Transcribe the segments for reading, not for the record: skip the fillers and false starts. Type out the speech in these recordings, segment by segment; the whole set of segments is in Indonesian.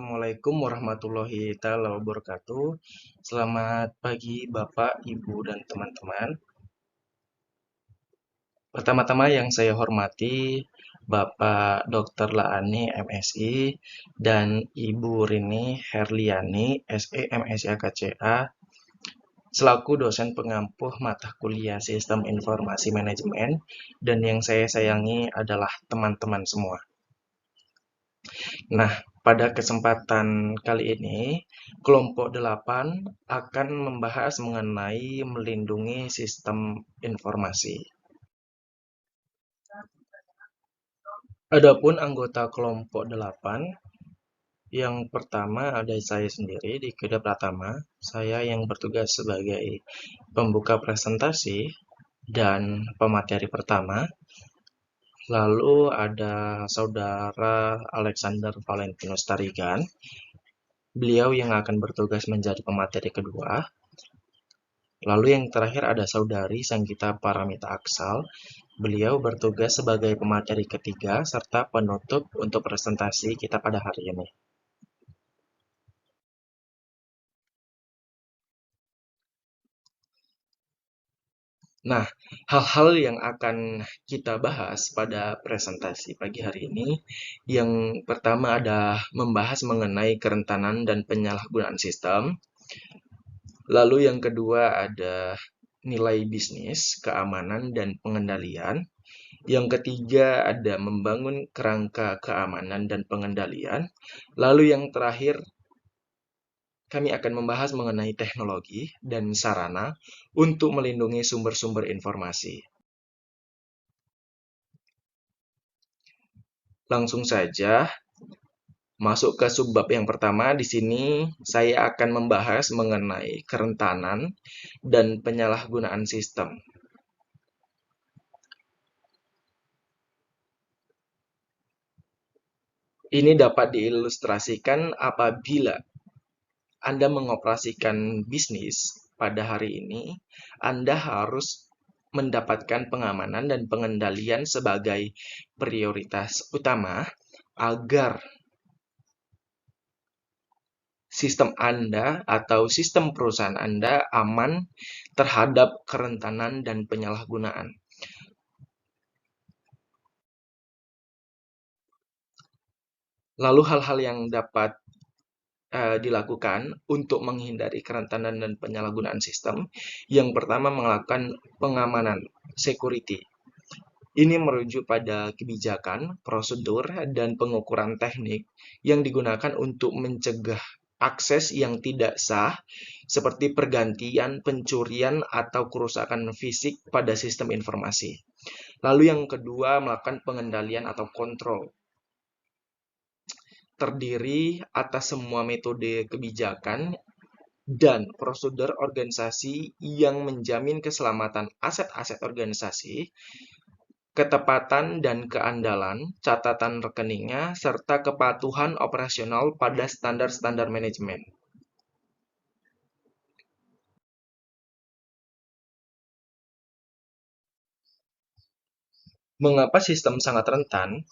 Assalamualaikum warahmatullahi taala wabarakatuh. Selamat pagi Bapak, Ibu, dan teman-teman. Pertama-tama yang saya hormati Bapak Dr. Laani MSI dan Ibu Rini Herliani SE MSI AKCA selaku dosen pengampuh mata kuliah Sistem Informasi Manajemen, dan yang saya sayangi adalah teman-teman semua. Nah, pada kesempatan kali ini, kelompok 8 akan membahas mengenai melindungi sistem informasi. Adapun anggota kelompok 8, yang pertama ada saya sendiri, Dikida Pratama. Saya yang bertugas sebagai pembuka presentasi dan pemateri pertama. Lalu ada saudara Alexander Valentinus Tarigan. Beliau yang akan bertugas menjadi pemateri kedua. Lalu yang terakhir ada saudari Sanggita Paramita Aksal. Beliau bertugas sebagai pemateri ketiga serta penutup untuk presentasi kita pada hari ini. Nah, hal-hal yang akan kita bahas pada presentasi pagi hari ini, yang pertama ada membahas mengenai kerentanan dan penyalahgunaan sistem. Lalu yang kedua ada nilai bisnis, keamanan, dan pengendalian. Yang ketiga ada membangun kerangka keamanan dan pengendalian. Lalu yang terakhir kami akan membahas mengenai teknologi dan sarana untuk melindungi sumber-sumber informasi. Langsung saja masuk ke subbab yang pertama. Di sini saya akan membahas mengenai kerentanan dan penyalahgunaan sistem. Ini dapat diilustrasikan apabila Anda mengoperasikan bisnis pada hari ini, Anda harus mendapatkan pengamanan dan pengendalian sebagai prioritas utama agar sistem Anda atau sistem perusahaan Anda aman terhadap kerentanan dan penyalahgunaan. Lalu hal-hal yang dapat dilakukan untuk menghindari kerentanan dan penyalahgunaan sistem. Yang pertama, melakukan pengamanan security. Ini merujuk pada kebijakan, prosedur, dan pengukuran teknik yang digunakan untuk mencegah akses yang tidak sah, seperti pergantian, pencurian, atau kerusakan fisik pada sistem informasi. Lalu yang kedua, melakukan pengendalian atau kontrol. Terdiri atas semua metode kebijakan dan prosedur organisasi yang menjamin keselamatan aset-aset organisasi, ketepatan dan keandalan catatan rekeningnya, serta kepatuhan operasional pada standar-standar manajemen. Mengapa sistem sangat rentan?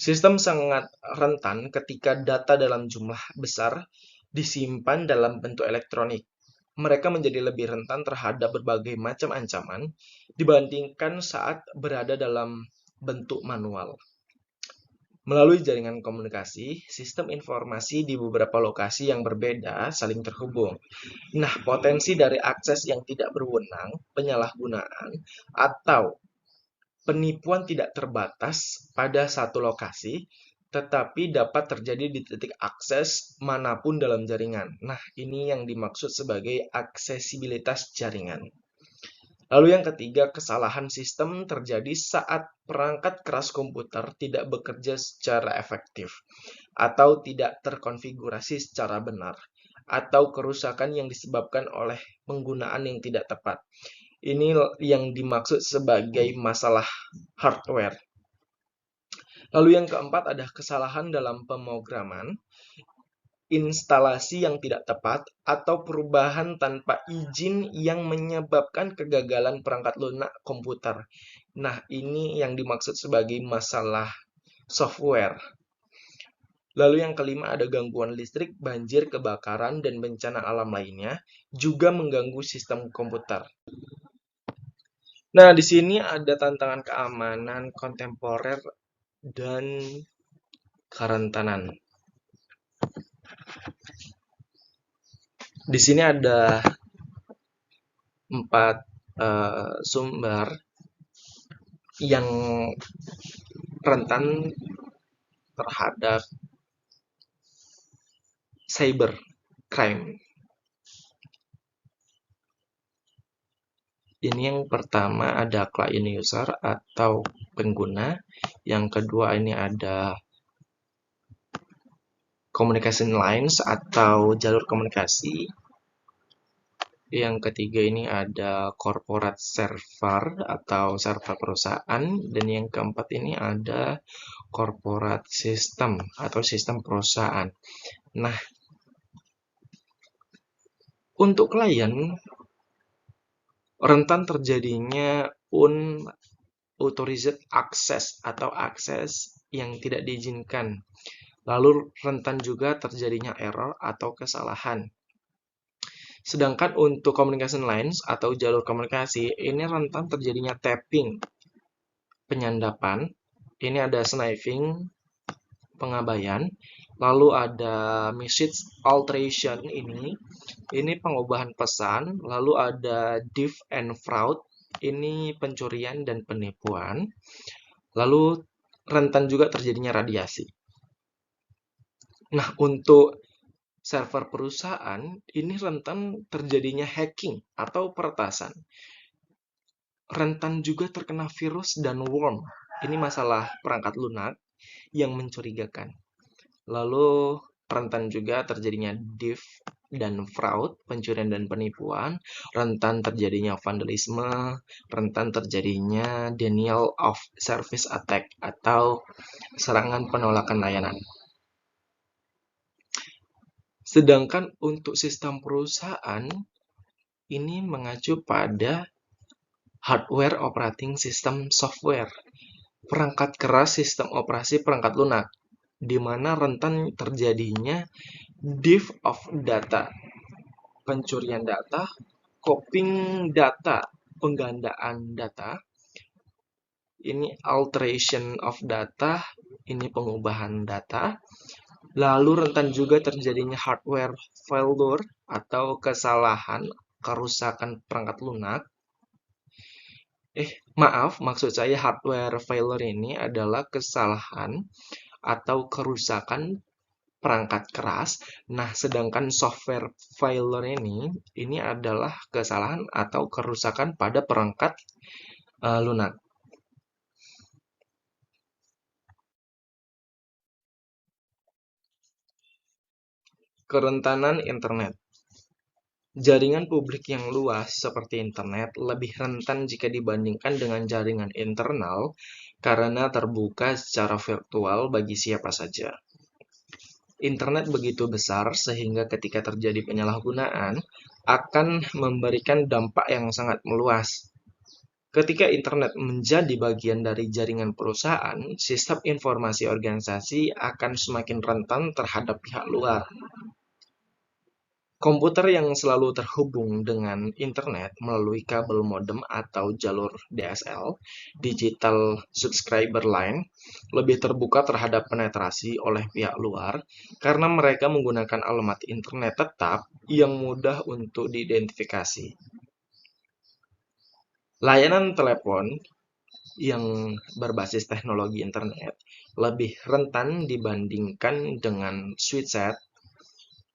Sistem sangat rentan ketika data dalam jumlah besar disimpan dalam bentuk elektronik. Mereka menjadi lebih rentan terhadap berbagai macam ancaman dibandingkan saat berada dalam bentuk manual. Melalui jaringan komunikasi, sistem informasi di beberapa lokasi yang berbeda saling terhubung. Nah, potensi dari akses yang tidak berwenang, penyalahgunaan, atau penipuan tidak terbatas pada satu lokasi, tetapi dapat terjadi di titik akses manapun dalam jaringan. Nah, ini yang dimaksud sebagai aksesibilitas jaringan. Lalu yang ketiga, kesalahan sistem terjadi saat perangkat keras komputer tidak bekerja secara efektif, atau tidak terkonfigurasi secara benar, atau kerusakan yang disebabkan oleh penggunaan yang tidak tepat. Ini yang dimaksud sebagai masalah hardware. Lalu yang keempat ada kesalahan dalam pemrograman, instalasi yang tidak tepat, atau perubahan tanpa izin yang menyebabkan kegagalan perangkat lunak komputer. Nah, ini yang dimaksud sebagai masalah software. Lalu yang kelima ada gangguan listrik, banjir, kebakaran, dan bencana alam lainnya juga mengganggu sistem komputer. Nah, di sini ada tantangan keamanan kontemporer dan kerentanan. Di sini ada 4 sumber yang rentan terhadap cyber crime. Ini yang pertama ada client user atau pengguna. Yang kedua ini ada communication lines atau jalur komunikasi. Yang ketiga ini ada corporate server atau server perusahaan. Dan yang keempat ini ada corporate system atau sistem perusahaan. Nah, untuk klien, rentan terjadinya unauthorized access atau akses yang tidak diizinkan. Lalu rentan juga terjadinya error atau kesalahan. Sedangkan untuk communication lines atau jalur komunikasi, ini rentan terjadinya tapping, penyandapan. Ini ada sniping, pengabaian. Lalu ada message alteration, ini pengubahan pesan. Lalu ada thief and fraud, ini pencurian dan penipuan. Lalu rentan juga terjadinya radiasi. Nah, untuk server perusahaan, ini rentan terjadinya hacking atau peretasan. Rentan juga terkena virus dan worm. Ini masalah perangkat lunak yang mencurigakan. Lalu rentan juga terjadinya thief dan fraud, pencurian dan penipuan, rentan terjadinya vandalisme, rentan terjadinya denial of service attack atau serangan penolakan layanan. Sedangkan untuk sistem perusahaan, ini mengacu pada hardware operating system software, perangkat keras sistem operasi perangkat lunak, di mana rentan terjadinya thief of data, pencurian data, copying data, penggandaan data, ini alteration of data, ini pengubahan data. Lalu rentan juga terjadinya hardware failure atau kesalahan, kerusakan perangkat lunak. Maaf, maksud saya hardware failure ini adalah kesalahan atau kerusakan perangkat keras. Nah, sedangkan software failure ini adalah kesalahan atau kerusakan pada perangkat lunak. Kerentanan internet. Jaringan publik yang luas seperti internet lebih rentan jika dibandingkan dengan jaringan internal karena terbuka secara virtual bagi siapa saja. Internet begitu besar sehingga ketika terjadi penyalahgunaan akan memberikan dampak yang sangat meluas. Ketika internet menjadi bagian dari jaringan perusahaan, sistem informasi organisasi akan semakin rentan terhadap pihak luar. Komputer yang selalu terhubung dengan internet melalui kabel modem atau jalur DSL, Digital Subscriber Line, lebih terbuka terhadap penetrasi oleh pihak luar karena mereka menggunakan alamat internet tetap yang mudah untuk diidentifikasi. Layanan telepon yang berbasis teknologi internet lebih rentan dibandingkan dengan switched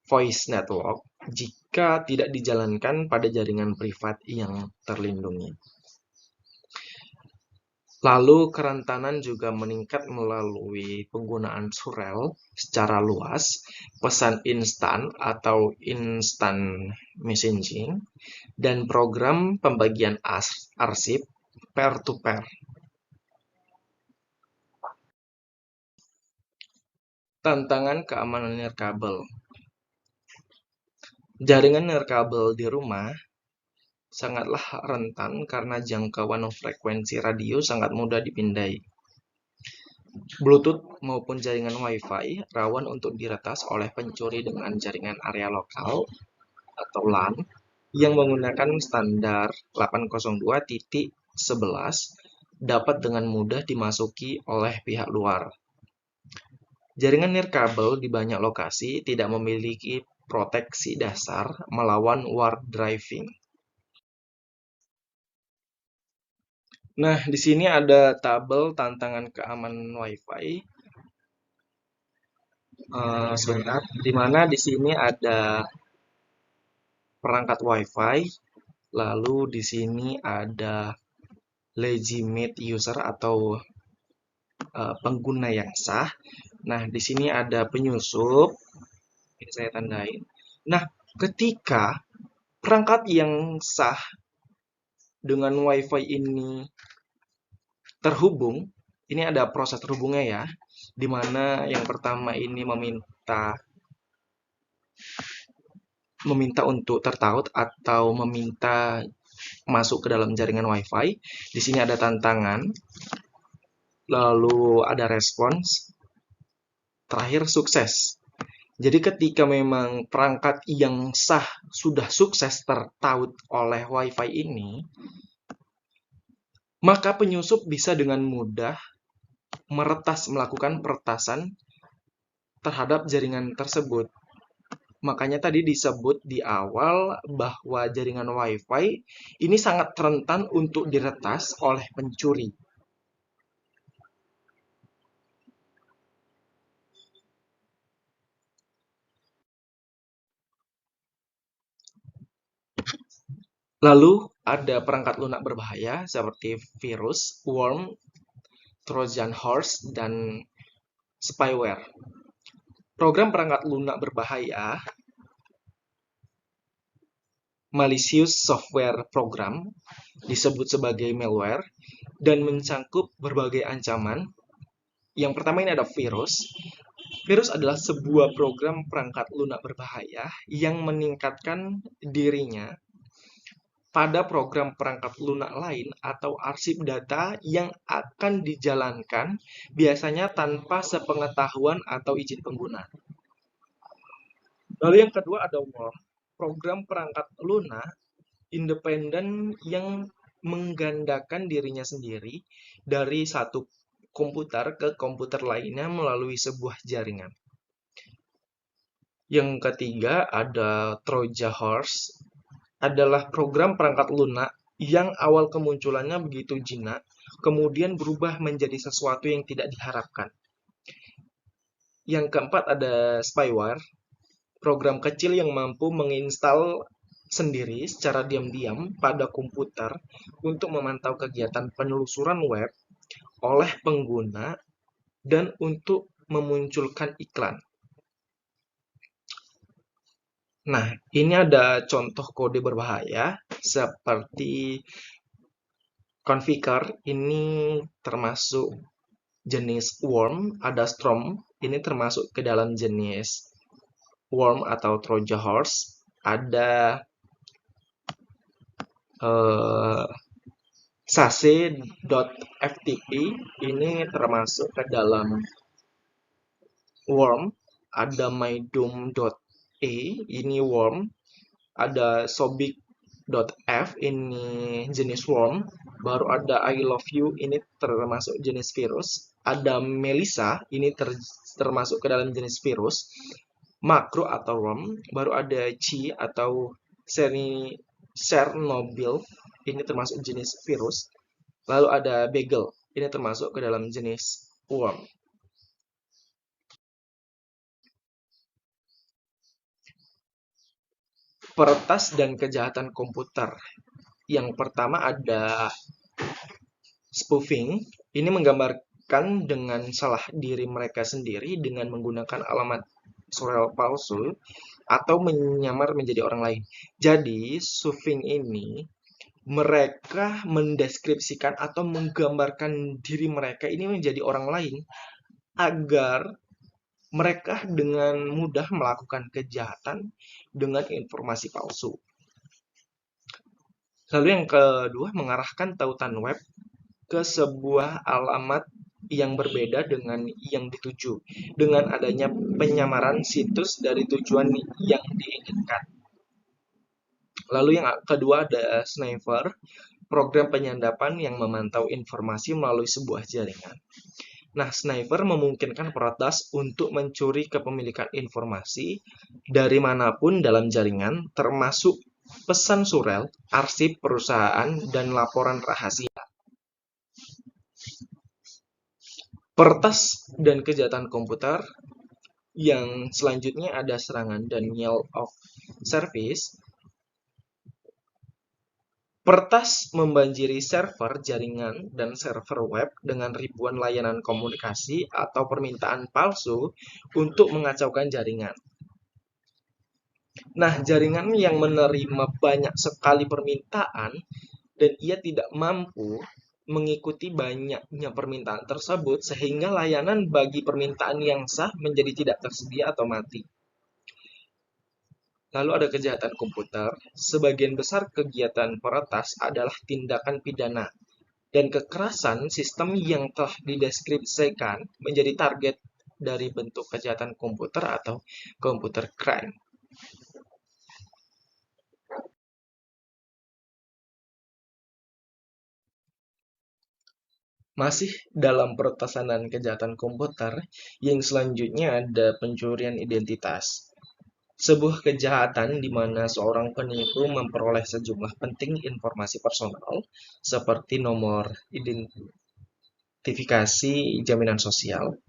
voice network jika tidak dijalankan pada jaringan privat yang terlindungi. Lalu kerentanan juga meningkat melalui penggunaan surel secara luas, pesan instan atau instant messaging, dan program pembagian arsip peer-to-peer. Tantangan keamanan nirkabel. Jaringan nirkabel di rumah sangatlah rentan karena jangkauan frekuensi radio sangat mudah dipindai. Bluetooth maupun jaringan Wi-Fi rawan untuk diretas oleh pencuri dengan jaringan area lokal atau LAN yang menggunakan standar 802.11 dapat dengan mudah dimasuki oleh pihak luar. Jaringan nirkabel di banyak lokasi tidak memiliki proteksi dasar melawan warp driving. Nah, di sini ada tabel tantangan keamanan Wi-Fi. Sebentar, di mana di sini ada perangkat Wi-Fi, lalu di sini ada legitimate user atau pengguna yang sah. Nah, di sini ada penyusup, ini saya tandain. Nah, ketika perangkat yang sah dengan Wi-Fi ini terhubung, ini ada proses terhubungnya ya, di mana yang pertama ini meminta untuk tertaut atau meminta masuk ke dalam jaringan Wi-Fi. Di sini ada tantangan, lalu ada respons, terakhir sukses. Jadi ketika memang perangkat yang sah sudah sukses tertaut oleh Wi-Fi ini, maka penyusup bisa dengan mudah melakukan peretasan terhadap jaringan tersebut. Makanya tadi disebut di awal bahwa jaringan Wi-Fi ini sangat rentan untuk diretas oleh pencuri. Lalu ada perangkat lunak berbahaya seperti virus, worm, Trojan horse, dan spyware. Program perangkat lunak berbahaya, malicious software program, disebut sebagai malware, dan mencangkup berbagai ancaman. Yang pertama ini ada virus. Virus adalah sebuah program perangkat lunak berbahaya yang meningkatkan dirinya pada program perangkat lunak lain atau arsip data yang akan dijalankan biasanya tanpa sepengetahuan atau izin pengguna. Lalu yang kedua ada worm, program perangkat lunak independen yang menggandakan dirinya sendiri dari satu komputer ke komputer lainnya melalui sebuah jaringan. Yang ketiga ada Trojan horse, adalah program perangkat lunak yang awal kemunculannya begitu jinak, kemudian berubah menjadi sesuatu yang tidak diharapkan. Yang keempat ada spyware, program kecil yang mampu menginstal sendiri secara diam-diam pada komputer untuk memantau kegiatan penelusuran web oleh pengguna dan untuk memunculkan iklan. Nah, ini ada contoh kode berbahaya seperti configure, ini termasuk jenis worm, ada storm, ini termasuk ke dalam jenis worm atau Trojan horse, ada sase.ftp, ini termasuk ke dalam worm, ada mydoom.e, ini worm, ada sobik.f, ini jenis worm, baru ada I love you, ini termasuk jenis virus, ada Melissa, ini termasuk ke dalam jenis virus, makro atau worm, baru ada Chi atau Chernobyl, ini termasuk jenis virus, lalu ada Bagel, ini termasuk ke dalam jenis worm. Peretas dan kejahatan komputer. Yang pertama ada spoofing, ini menggambarkan dengan salah diri mereka sendiri dengan menggunakan alamat surel palsu atau menyamar menjadi orang lain. Jadi, spoofing ini mereka mendeskripsikan atau menggambarkan diri mereka ini menjadi orang lain agar mereka dengan mudah melakukan kejahatan dengan informasi palsu. Lalu yang kedua, mengarahkan tautan web ke sebuah alamat yang berbeda dengan yang dituju, dengan adanya penyamaran situs dari tujuan yang diinginkan. Lalu yang kedua ada sniffer, program penyadapan yang memantau informasi melalui sebuah jaringan. Nah, sniffer memungkinkan peretas untuk mencuri kepemilikan informasi dari manapun dalam jaringan, termasuk pesan surel, arsip perusahaan, dan laporan rahasia. Peretas dan kejahatan komputer yang selanjutnya ada serangan denial of service. Peretas membanjiri server jaringan dan server web dengan ribuan layanan komunikasi atau permintaan palsu untuk mengacaukan jaringan. Nah, jaringan yang menerima banyak sekali permintaan dan ia tidak mampu mengikuti banyaknya permintaan tersebut sehingga layanan bagi permintaan yang sah menjadi tidak tersedia atau mati. Lalu ada kejahatan komputer. Sebagian besar kegiatan peretas adalah tindakan pidana dan kekerasan sistem yang telah dideskripsikan menjadi target dari bentuk kejahatan komputer atau computer crime. Masih dalam peretasan dan kejahatan komputer, yang selanjutnya ada pencurian identitas. Sebuah kejahatan di mana seorang penipu memperoleh sejumlah penting informasi personal seperti nomor identifikasi jaminan sosial,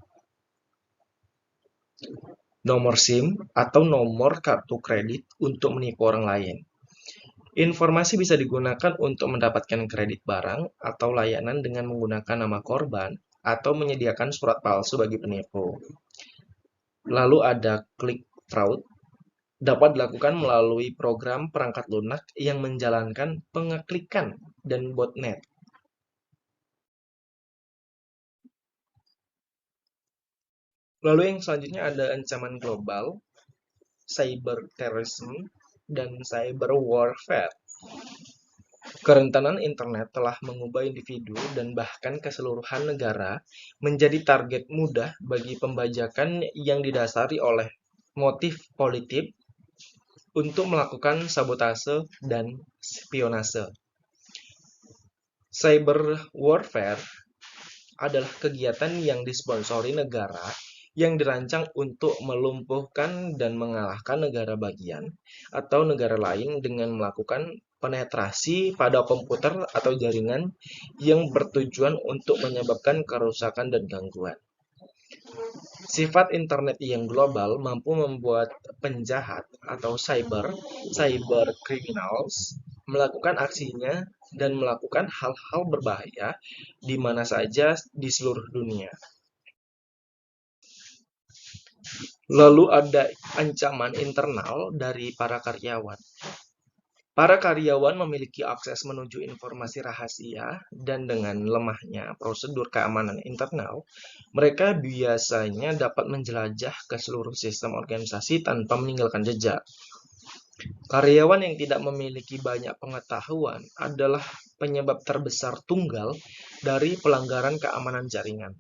nomor SIM, atau nomor kartu kredit untuk menipu orang lain. Informasi bisa digunakan untuk mendapatkan kredit barang atau layanan dengan menggunakan nama korban atau menyediakan surat palsu bagi penipu. Lalu ada click fraud, dapat dilakukan melalui program perangkat lunak yang menjalankan pengeklikan dan botnet. Lalu yang selanjutnya ada ancaman global, cyber terrorism, dan cyber warfare. Kerentanan internet telah mengubah individu dan bahkan keseluruhan negara menjadi target mudah bagi pembajakan yang didasari oleh motif politik untuk melakukan sabotase dan spionase. Cyber warfare adalah kegiatan yang disponsori negara yang dirancang untuk melumpuhkan dan mengalahkan negara bagian atau negara lain dengan melakukan penetrasi pada komputer atau jaringan yang bertujuan untuk menyebabkan kerusakan dan gangguan. Sifat internet yang global mampu membuat penjahat atau cyber criminals melakukan aksinya dan melakukan hal-hal berbahaya di mana saja di seluruh dunia. Lalu ada ancaman internal dari para karyawan. Para karyawan memiliki akses menuju informasi rahasia dan dengan lemahnya prosedur keamanan internal, mereka biasanya dapat menjelajah ke seluruh sistem organisasi tanpa meninggalkan jejak. Karyawan yang tidak memiliki banyak pengetahuan adalah penyebab terbesar tunggal dari pelanggaran keamanan jaringan.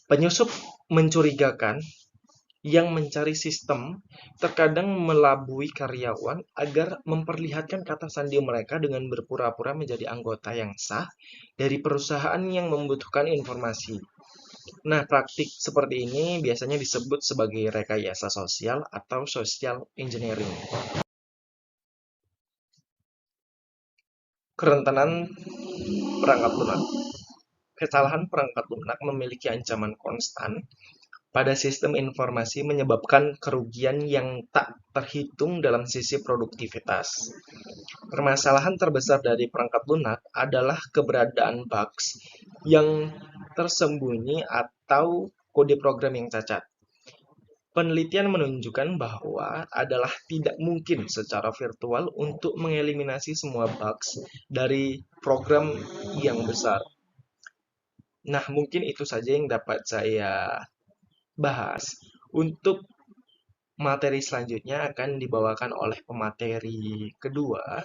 Penyusup mencurigakan yang mencari sistem terkadang melabui karyawan agar memperlihatkan kata sandi mereka dengan berpura-pura menjadi anggota yang sah dari perusahaan yang membutuhkan informasi. Nah, praktik seperti ini biasanya disebut sebagai rekayasa sosial atau social engineering. Kerentanan perangkat lunak. Kesalahan perangkat lunak memiliki ancaman konstan pada sistem informasi menyebabkan kerugian yang tak terhitung dalam sisi produktivitas. Permasalahan terbesar dari perangkat lunak adalah keberadaan bugs yang tersembunyi atau kode program yang cacat. Penelitian menunjukkan bahwa adalah tidak mungkin secara virtual untuk mengeliminasi semua bugs dari program yang besar. Nah, mungkin itu saja yang dapat saya bahas. Untuk materi selanjutnya akan dibawakan oleh pemateri kedua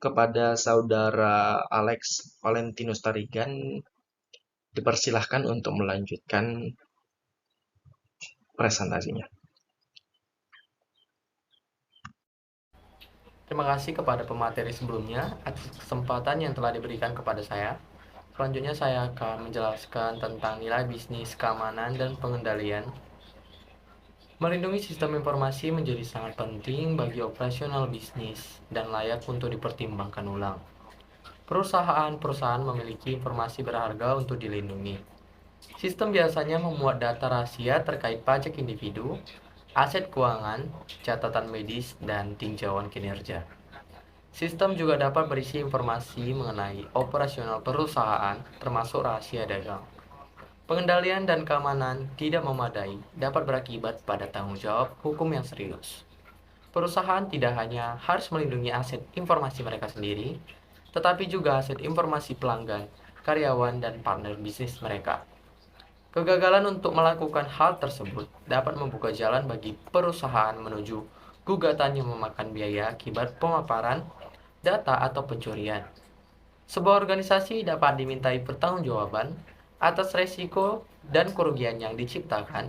kepada saudara Alex Valentinus Tarigan Dipersilahkan untuk melanjutkan presentasinya. Terima kasih kepada pemateri sebelumnya atas kesempatan yang telah diberikan kepada saya. Selanjutnya saya akan menjelaskan tentang nilai bisnis, keamanan, dan pengendalian. Melindungi sistem informasi menjadi sangat penting bagi operasional bisnis dan layak untuk dipertimbangkan ulang. Perusahaan-perusahaan memiliki informasi berharga untuk dilindungi. Sistem biasanya memuat data rahasia terkait pajak individu, aset keuangan, catatan medis, dan tinjauan kinerja. Sistem juga dapat berisi informasi mengenai operasional perusahaan, termasuk rahasia dagang. Pengendalian dan keamanan tidak memadai dapat berakibat pada tanggung jawab hukum yang serius. Perusahaan tidak hanya harus melindungi aset informasi mereka sendiri, tetapi juga aset informasi pelanggan, karyawan, dan partner bisnis mereka. Kegagalan untuk melakukan hal tersebut dapat membuka jalan bagi perusahaan menuju gugatan yang memakan biaya akibat pemaparan data atau pencurian. Sebuah organisasi dapat dimintai pertanggungjawaban atas resiko dan kerugian yang diciptakan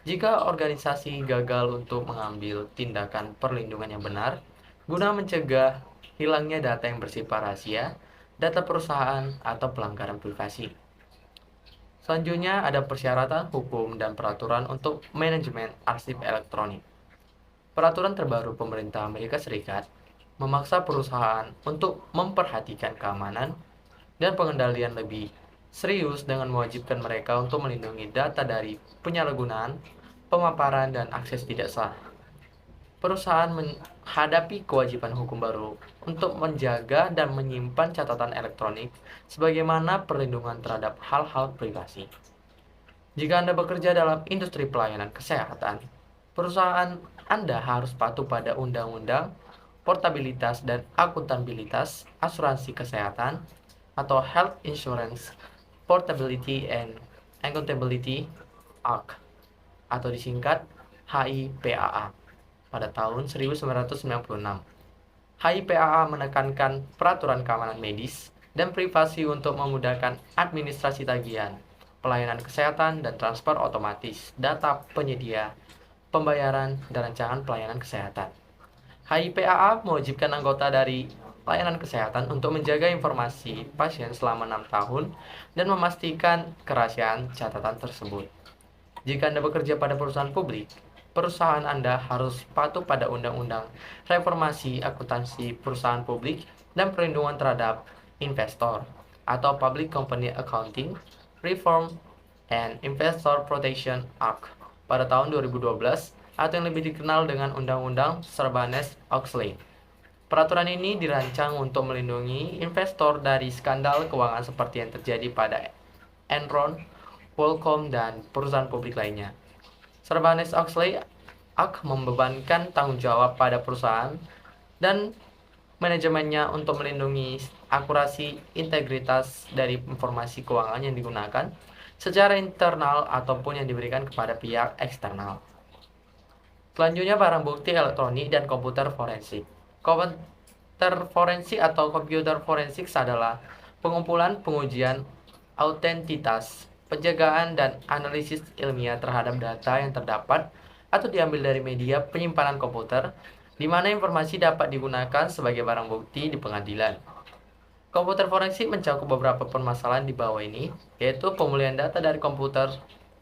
jika organisasi gagal untuk mengambil tindakan perlindungan yang benar guna mencegah hilangnya data yang bersifat rahasia, data perusahaan, atau pelanggaran privasi. Selanjutnya ada persyaratan hukum dan peraturan untuk manajemen arsip elektronik. Peraturan terbaru pemerintah Amerika Serikat memaksa perusahaan untuk memperhatikan keamanan dan pengendalian lebih serius dengan mewajibkan mereka untuk melindungi data dari penyalahgunaan, pemaparan, dan akses tidak sah. Perusahaan menghadapi kewajiban hukum baru untuk menjaga dan menyimpan catatan elektronik sebagaimana perlindungan terhadap hal-hal privasi. Jika Anda bekerja dalam industri pelayanan kesehatan, perusahaan Anda harus patuh pada undang-undang portabilitas dan akuntabilitas asuransi kesehatan atau Health Insurance Portability and Accountability Act atau disingkat HIPAA pada tahun 1996. HIPAA menekankan peraturan keamanan medis dan privasi untuk memudahkan administrasi tagihan, pelayanan kesehatan, dan transfer otomatis data penyedia, pembayaran, dan rancangan pelayanan kesehatan. HIPAA mewajibkan anggota dari layanan kesehatan untuk menjaga informasi pasien selama 6 tahun dan memastikan kerahasiaan catatan tersebut. Jika Anda bekerja pada perusahaan publik, perusahaan Anda harus patuh pada Undang-Undang Reformasi Akuntansi Perusahaan Publik dan Perlindungan Terhadap Investor atau Public Company Accounting Reform and Investor Protection Act pada tahun 2012 atau yang lebih dikenal dengan Undang-Undang Sarbanes-Oxley. Peraturan ini dirancang untuk melindungi investor dari skandal keuangan seperti yang terjadi pada Enron, WorldCom, dan perusahaan publik lainnya. Sarbanes-Oxley Act membebankan tanggung jawab pada perusahaan dan manajemennya untuk melindungi akurasi integritas dari informasi keuangan yang digunakan secara internal ataupun yang diberikan kepada pihak eksternal. Selanjutnya barang bukti elektronik dan komputer forensik. Komputer forensik atau komputer forensik adalah pengumpulan, pengujian, autentitas, penjagaan, dan analisis ilmiah terhadap data yang terdapat atau diambil dari media penyimpanan komputer, di mana informasi dapat digunakan sebagai barang bukti di pengadilan. Komputer forensik mencakup beberapa permasalahan di bawah ini, yaitu pemulihan data dari komputer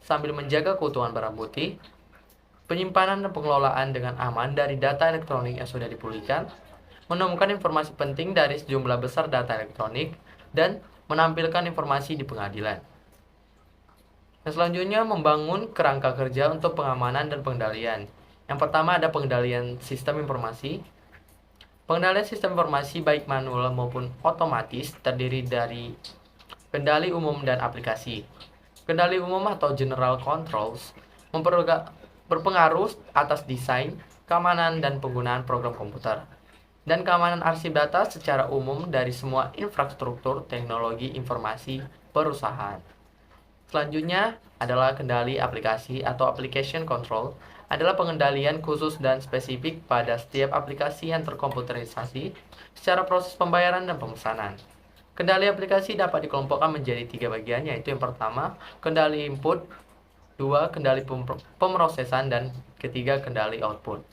sambil menjaga keutuhan barang bukti, penyimpanan dan pengelolaan dengan aman dari data elektronik yang sudah dipulihkan, menemukan informasi penting dari sejumlah besar data elektronik, dan menampilkan informasi di pengadilan. Dan selanjutnya membangun kerangka kerja untuk pengamanan dan pengendalian. Yang pertama ada pengendalian sistem informasi. Pengendalian sistem informasi baik manual maupun otomatis terdiri dari kendali umum dan aplikasi. Kendali umum atau general controls berpengaruh atas desain, keamanan, dan penggunaan program komputer, dan keamanan arsip data secara umum dari semua infrastruktur teknologi informasi perusahaan. Selanjutnya adalah kendali aplikasi atau application control, adalah pengendalian khusus dan spesifik pada setiap aplikasi yang terkomputerisasi secara proses pembayaran dan pemesanan. Kendali aplikasi dapat dikelompokkan menjadi 3 bagian, yaitu yang pertama, kendali input, 2, kendali pemrosesan, dan ketiga, kendali output.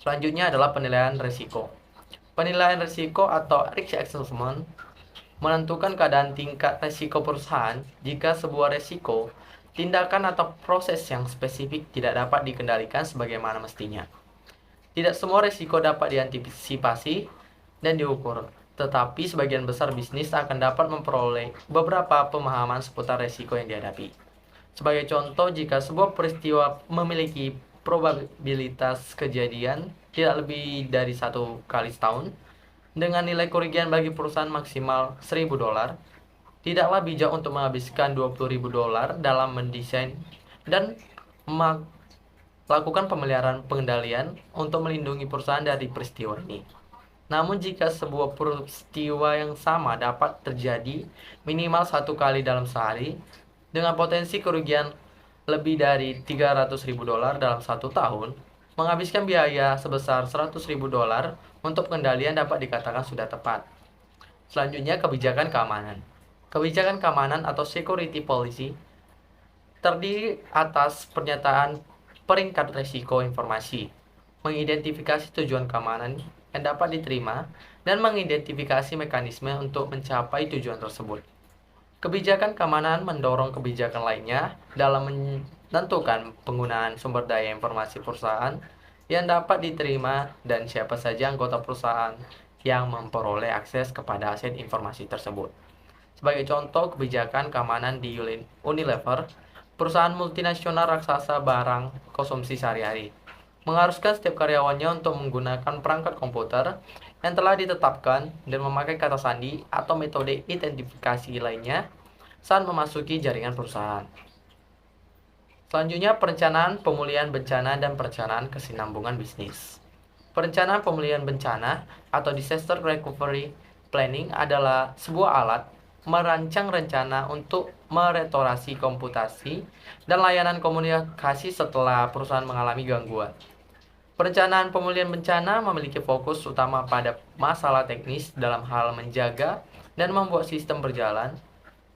Selanjutnya adalah penilaian risiko. Penilaian risiko atau risk assessment menentukan keadaan tingkat risiko perusahaan jika sebuah risiko, tindakan atau proses yang spesifik tidak dapat dikendalikan sebagaimana mestinya. Tidak semua risiko dapat diantisipasi dan diukur, tetapi sebagian besar bisnis akan dapat memperoleh beberapa pemahaman seputar risiko yang dihadapi. Sebagai contoh, jika sebuah peristiwa memiliki probabilitas kejadian tidak lebih dari 1 kali setahun, dengan nilai kerugian bagi perusahaan maksimal $1.000, tidaklah bijak untuk menghabiskan $20.000 dalam mendesain dan melakukan pemeliharaan pengendalian untuk melindungi perusahaan dari peristiwa ini. Namun jika sebuah peristiwa yang sama dapat terjadi minimal 1 kali dalam sehari, dengan potensi kerugian lebih dari $300.000 dalam 1 tahun, menghabiskan biaya sebesar $100.000 untuk pengendalian dapat dikatakan sudah tepat. Selanjutnya, kebijakan keamanan. Kebijakan keamanan atau security policy terdiri atas pernyataan peringkat risiko informasi, mengidentifikasi tujuan keamanan yang dapat diterima, dan mengidentifikasi mekanisme untuk mencapai tujuan tersebut. Kebijakan keamanan mendorong kebijakan lainnya dalam menentukan penggunaan sumber daya informasi perusahaan yang dapat diterima dan siapa saja anggota perusahaan yang memperoleh akses kepada aset informasi tersebut. Sebagai contoh, kebijakan keamanan di Unilever, perusahaan multinasional raksasa barang konsumsi sehari-hari, mengharuskan setiap karyawannya untuk menggunakan perangkat komputer yang telah ditetapkan dan memakai kata sandi atau metode identifikasi lainnya saat memasuki jaringan perusahaan. Selanjutnya, perencanaan pemulihan bencana dan perencanaan kesinambungan bisnis. Perencanaan pemulihan bencana atau disaster recovery planning adalah sebuah alat merancang rencana untuk merestorasi komputasi dan layanan komunikasi setelah perusahaan mengalami gangguan. Perencanaan pemulihan bencana memiliki fokus utama pada masalah teknis dalam hal menjaga dan membuat sistem berjalan,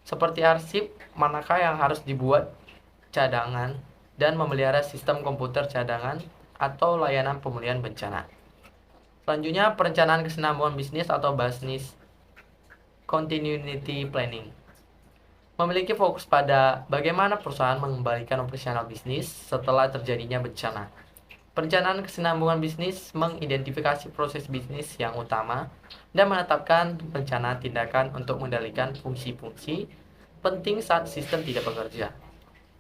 seperti arsip manakah yang harus dibuat cadangan dan memelihara sistem komputer cadangan atau layanan pemulihan bencana. Selanjutnya, perencanaan kesinambungan bisnis atau business continuity planning memiliki fokus pada bagaimana perusahaan mengembalikan operasional bisnis setelah terjadinya bencana. Perencanaan kesinambungan bisnis mengidentifikasi proses bisnis yang utama dan menetapkan rencana tindakan untuk mengendalikan fungsi-fungsi penting saat sistem tidak bekerja.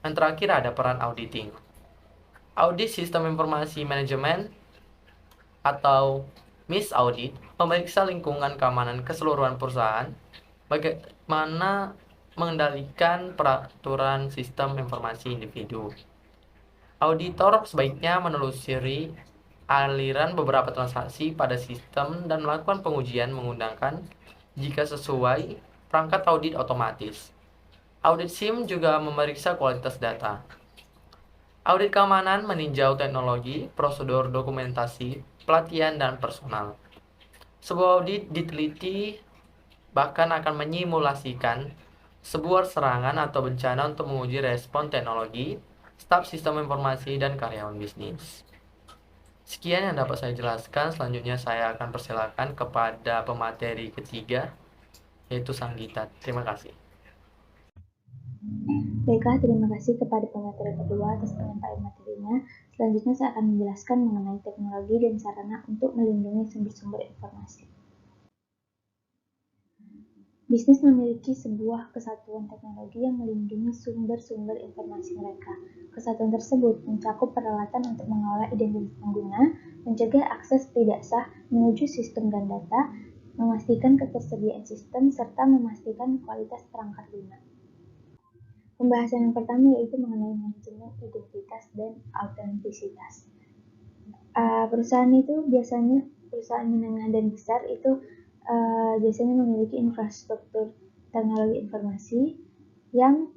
Yang terakhir ada peran auditing. Audit sistem informasi manajemen atau MIS audit memeriksa lingkungan keamanan keseluruhan perusahaan, bagaimana mengendalikan peraturan sistem informasi individu. Auditor sebaiknya menelusuri aliran beberapa transaksi pada sistem dan melakukan pengujian menggunakan, jika sesuai, perangkat audit otomatis. Audit SIM juga memeriksa kualitas data. Audit keamanan meninjau teknologi, prosedur dokumentasi, pelatihan, dan personal. Sebuah audit diteliti bahkan akan menyimulasikan sebuah serangan atau bencana untuk menguji respon teknologi, staf sistem informasi, dan karyawan bisnis. Sekian yang dapat saya jelaskan. Selanjutnya saya akan persilakan kepada pemateri ketiga, yaitu Sanggita. Terima kasih. Baiklah, terima kasih kepada pemateri kedua atas penyampaian materinya. Selanjutnya saya akan menjelaskan mengenai teknologi dan sarana untuk melindungi sumber-sumber informasi. Bisnis memiliki sebuah kesatuan teknologi yang melindungi sumber-sumber informasi mereka. Kesatuan tersebut mencakup peralatan untuk mengolah identitas pengguna, mencegah akses tidak sah menuju sistem dan data, memastikan ketersediaan sistem, serta memastikan kualitas perangkat lunak. Pembahasan yang pertama yaitu mengenai manajemen identitas dan autentisitas. Perusahaan menengah dan besar itu biasanya memiliki infrastruktur teknologi informasi yang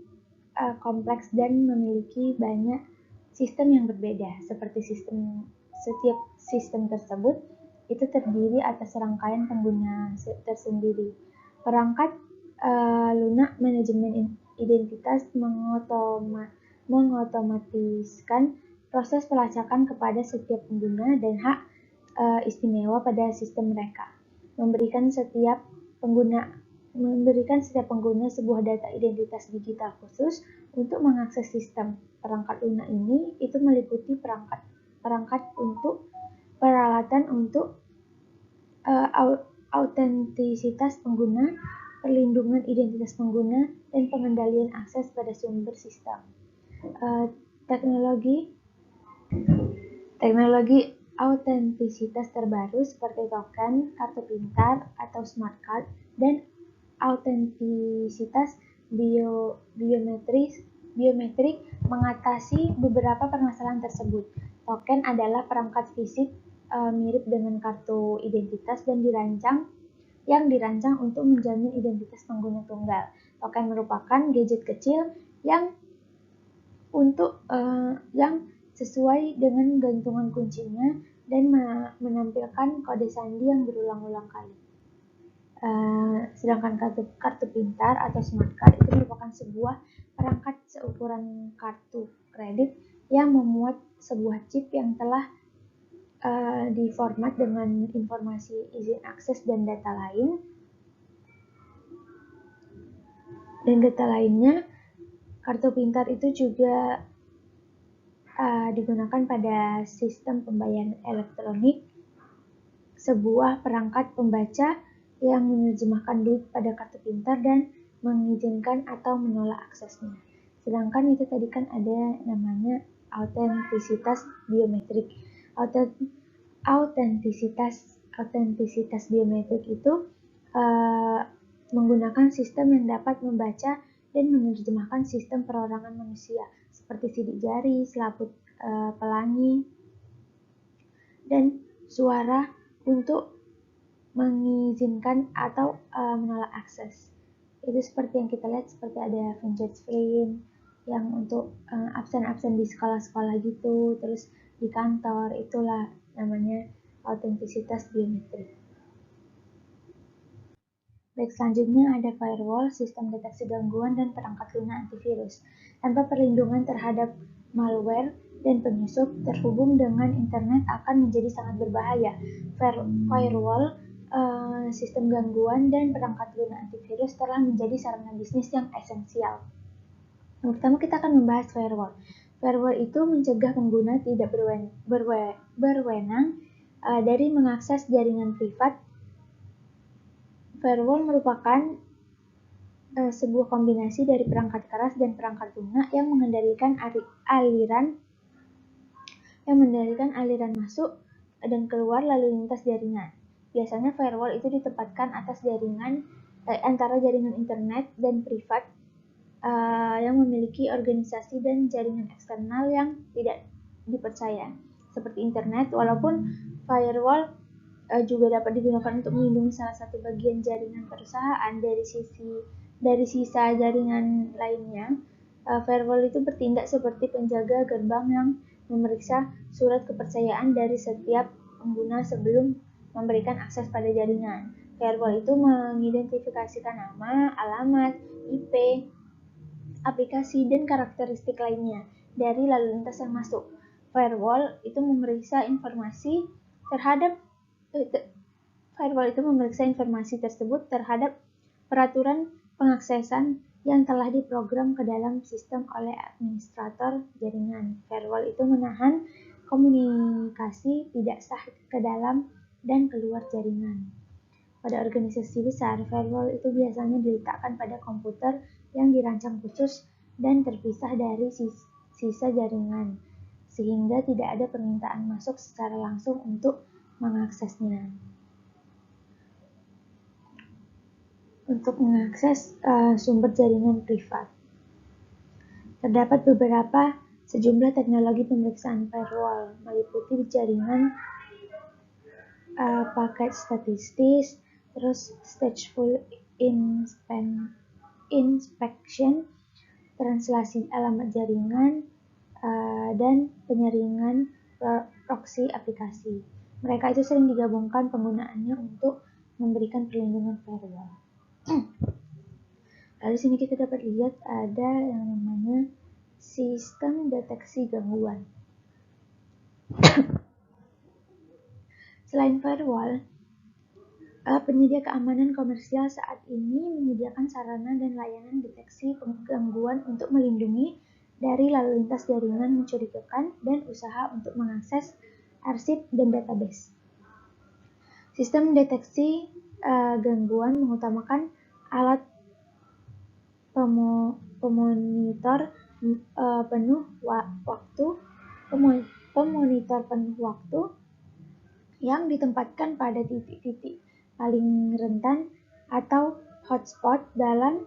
kompleks dan memiliki banyak sistem yang berbeda. Setiap sistem tersebut itu terdiri atas rangkaian pengguna tersendiri. Perangkat lunak manajemen identitas mengotomatiskan proses pelacakan kepada setiap pengguna dan hak istimewa pada sistem mereka, memberikan setiap pengguna sebuah data identitas digital khusus untuk mengakses sistem. Perangkat lunak ini itu meliputi perangkat untuk peralatan untuk autentisitas pengguna, perlindungan identitas pengguna, dan pengendalian akses pada sumber sistem. Teknologi autentisitas terbaru seperti token, kartu pintar, atau smart card, dan autentisitas biometrik mengatasi beberapa permasalahan tersebut. Token adalah perangkat fisik mirip dengan kartu identitas dan dirancang untuk menjamin identitas pengguna tunggal. Token merupakan gadget kecil yang sesuai dengan gantungan kuncinya dan menampilkan kode sandi yang berulang-ulang kali. Sedangkan kartu pintar atau smart card itu merupakan sebuah perangkat seukuran kartu kredit yang memuat sebuah chip yang telah diformat dengan informasi izin akses dan data lainnya. Kartu pintar itu juga digunakan pada sistem pembayaran elektronik, sebuah perangkat pembaca yang menerjemahkan duit pada kartu pintar dan mengizinkan atau menolak aksesnya. Sedangkan itu tadi kan ada namanya autentisitas biometrik. Autentisitas biometrik itu menggunakan sistem yang dapat membaca dan menerjemahkan sistem perorangan manusia seperti sidik jari, selaput pelangi, dan suara untuk mengizinkan atau menolak akses. Itu seperti yang kita lihat, seperti ada fingerprint yang untuk absen-absen di sekolah-sekolah gitu, terus di kantor, itulah namanya autentisitas biometrik. Baik, selanjutnya ada firewall, sistem deteksi gangguan dan perangkat lunak antivirus. Tanpa perlindungan terhadap malware dan penyusup, terhubung dengan internet akan menjadi sangat berbahaya. Firewall, sistem gangguan, dan perangkat lunak antivirus telah menjadi sarana bisnis yang esensial. Yang pertama kita akan membahas firewall. Firewall itu mencegah pengguna tidak berwenang dari mengakses jaringan privat. Firewall merupakan sebuah kombinasi dari perangkat keras dan perangkat lunak yang mengendalikan aliran masuk dan keluar lalu lintas jaringan. Biasanya firewall itu ditempatkan atas antara jaringan internet dan privat yang memiliki organisasi dan jaringan eksternal yang tidak dipercaya, seperti internet. Walaupun firewall juga dapat digunakan untuk melindungi salah satu bagian jaringan perusahaan dari sisa jaringan lainnya, firewall itu bertindak seperti penjaga gerbang yang memeriksa surat kepercayaan dari setiap pengguna sebelum memberikan akses pada jaringan. Firewall itu mengidentifikasikan nama, alamat, IP, aplikasi, dan karakteristik lainnya dari lalu lintas yang masuk. Firewall itu memeriksa informasi tersebut terhadap peraturan pengaksesan yang telah diprogram ke dalam sistem oleh administrator jaringan. Firewall itu menahan komunikasi tidak sah ke dalam dan keluar jaringan. Pada organisasi besar, firewall itu biasanya diletakkan pada komputer yang dirancang khusus dan terpisah dari sisa jaringan, sehingga tidak ada permintaan masuk secara langsung untuk mengaksesnya. Untuk mengakses sumber jaringan privat, terdapat sejumlah teknologi pemeriksaan firewall, meliputi jaringan paket statistis, terus stateful inspection, translasi alamat jaringan, dan penyaringan proxy aplikasi. Mereka itu sering digabungkan penggunaannya untuk memberikan perlindungan firewall. Lalu sini kita dapat lihat ada yang namanya sistem deteksi gangguan. Selain firewall, penyedia keamanan komersial saat ini menyediakan sarana dan layanan deteksi gangguan untuk melindungi dari lalu lintas jaringan mencurigakan dan usaha untuk mengakses arsip dan database. Sistem deteksi gangguan mengutamakan alat pemonitor penuh waktu yang ditempatkan pada titik-titik paling rentan atau hotspot dalam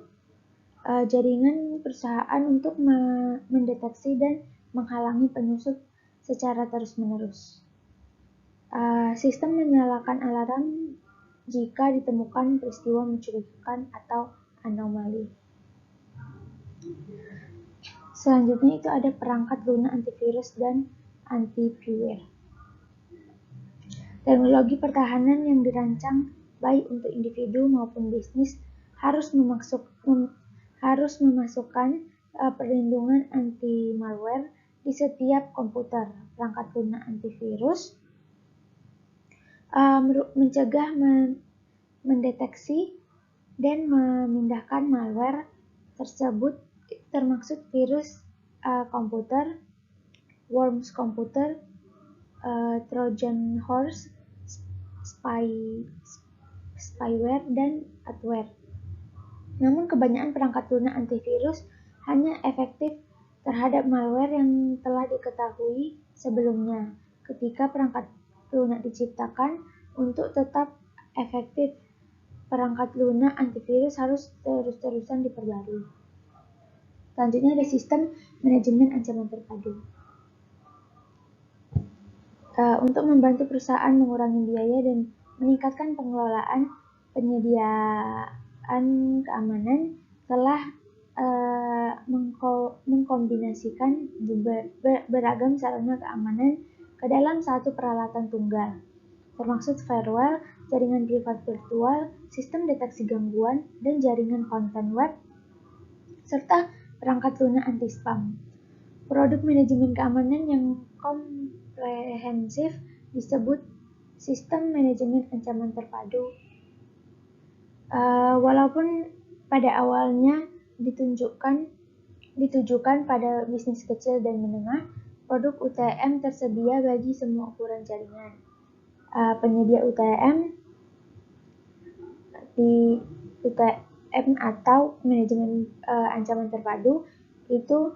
jaringan perusahaan untuk mendeteksi dan menghalangi penyusup secara terus-menerus. Sistem menyalakan alarm jika ditemukan peristiwa mencurigakan atau anomali. Selanjutnya itu ada perangkat lunak antivirus dan anti-spyware. Teknologi pertahanan yang dirancang baik untuk individu maupun bisnis harus memasukkan perlindungan anti-malware di setiap komputer. Perangkat lunak antivirus mencegah, mendeteksi, dan memindahkan malware tersebut, termaksud virus komputer, worms komputer, Trojan horse, spyware, dan adware. Namun kebanyakan perangkat lunak antivirus hanya efektif terhadap malware yang telah diketahui sebelumnya. Ketika perangkat lunak diciptakan, untuk tetap efektif, perangkat lunak antivirus harus terus-terusan diperbarui. Selanjutnya ada sistem manajemen ancaman terpadu. Untuk membantu perusahaan mengurangi biaya dan meningkatkan pengelolaan, penyediaan keamanan telah mengkombinasikan beragam sarana keamanan ke dalam satu peralatan tunggal, termaksud firewall, jaringan privat virtual, sistem deteksi gangguan, dan jaringan konten web, serta perangkat lunak anti-spam. Produk manajemen keamanan yang komprehensif disebut sistem manajemen ancaman terpadu. Walaupun pada awalnya ditujukan pada bisnis kecil dan menengah, produk UTM tersedia bagi semua ukuran jaringan. Penyedia UTM di UTM atau manajemen ancaman terpadu itu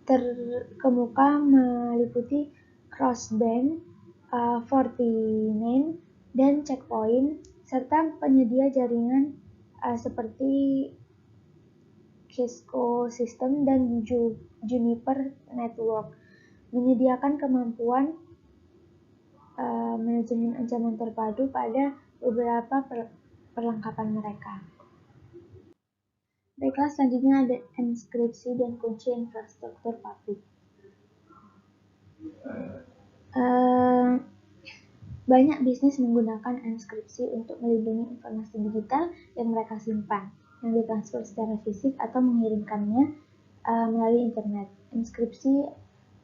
terkemuka meliputi Crossband, Fortinet, dan Checkpoint, serta penyedia jaringan seperti Cisco System dan Juniper Network, menyediakan kemampuan manajemen ancaman terpadu pada beberapa perlengkapan mereka. Baiklah, selanjutnya ada enskripsi dan kunci infrastruktur publik. Banyak bisnis menggunakan enskripsi untuk melindungi informasi digital yang mereka simpan, yang ditransfer secara fisik atau mengirimkannya melalui internet. Enskripsi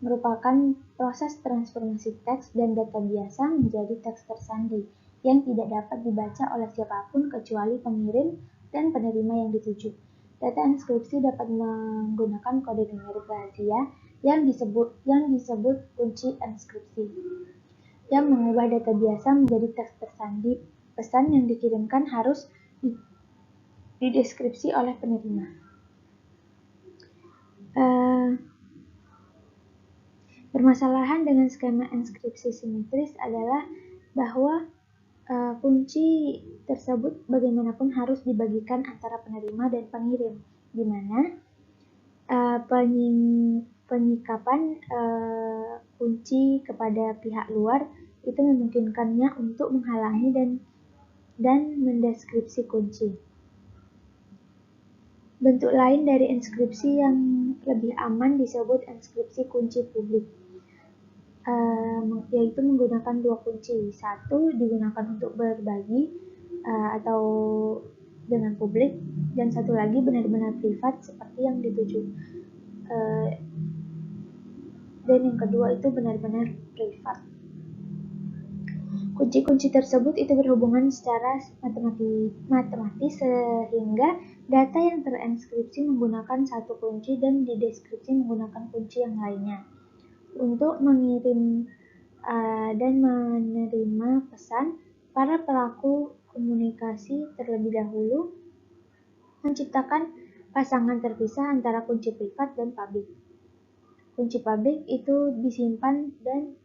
merupakan proses transformasi teks dan data biasa menjadi teks tersandi yang tidak dapat dibaca oleh siapapun kecuali pengirim dan penerima yang dituju. Data enskripsi dapat menggunakan kode numerik rahasia yang disebut kunci enskripsi, yang mengubah data biasa menjadi teks tersandi. Pesan yang dikirimkan harus dideskripsi oleh penerima. Permasalahan dengan skema enskripsi simetris adalah bahwa kunci tersebut bagaimanapun harus dibagikan antara penerima dan pengirim, di mana penyikapan kunci kepada pihak luar itu memungkinkannya untuk menghalangi dan mendeskripsi kunci. Bentuk lain dari enskripsi yang lebih aman disebut enskripsi kunci publik, yaitu menggunakan dua kunci. Satu digunakan untuk berbagi atau dengan publik, dan satu lagi benar-benar privat seperti yang dituju. Dan yang kedua itu benar-benar privat. Kunci-kunci tersebut itu berhubungan secara matematis sehingga data yang terenkripsi menggunakan satu kunci dan dideskripsi menggunakan kunci yang lainnya. Untuk mengirim dan menerima pesan, para pelaku komunikasi terlebih dahulu menciptakan pasangan terpisah antara kunci privat dan publik. Kunci publik itu disimpan dan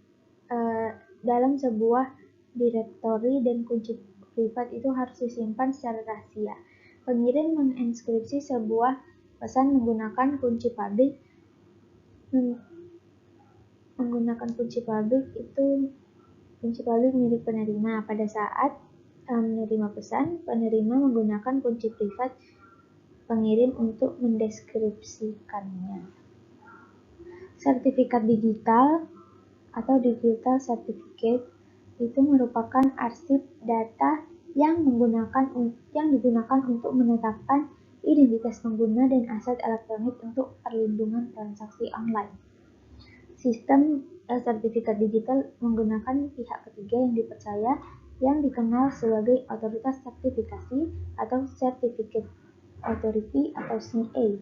dalam sebuah direktori, dan kunci privat itu harus disimpan secara rahasia. Pengirim menginskripsi sebuah pesan menggunakan kunci publik. Kunci publik milik penerima. Pada saat menerima pesan, penerima menggunakan kunci privat pengirim untuk mendeskripsikannya. Sertifikat digital atau digital certificate itu merupakan arsip data yang digunakan untuk menetapkan identitas pengguna dan aset elektronik untuk perlindungan transaksi online. Sistem sertifikat digital menggunakan pihak ketiga yang dipercaya yang dikenal sebagai otoritas sertifikasi atau Certificate Authority atau CA.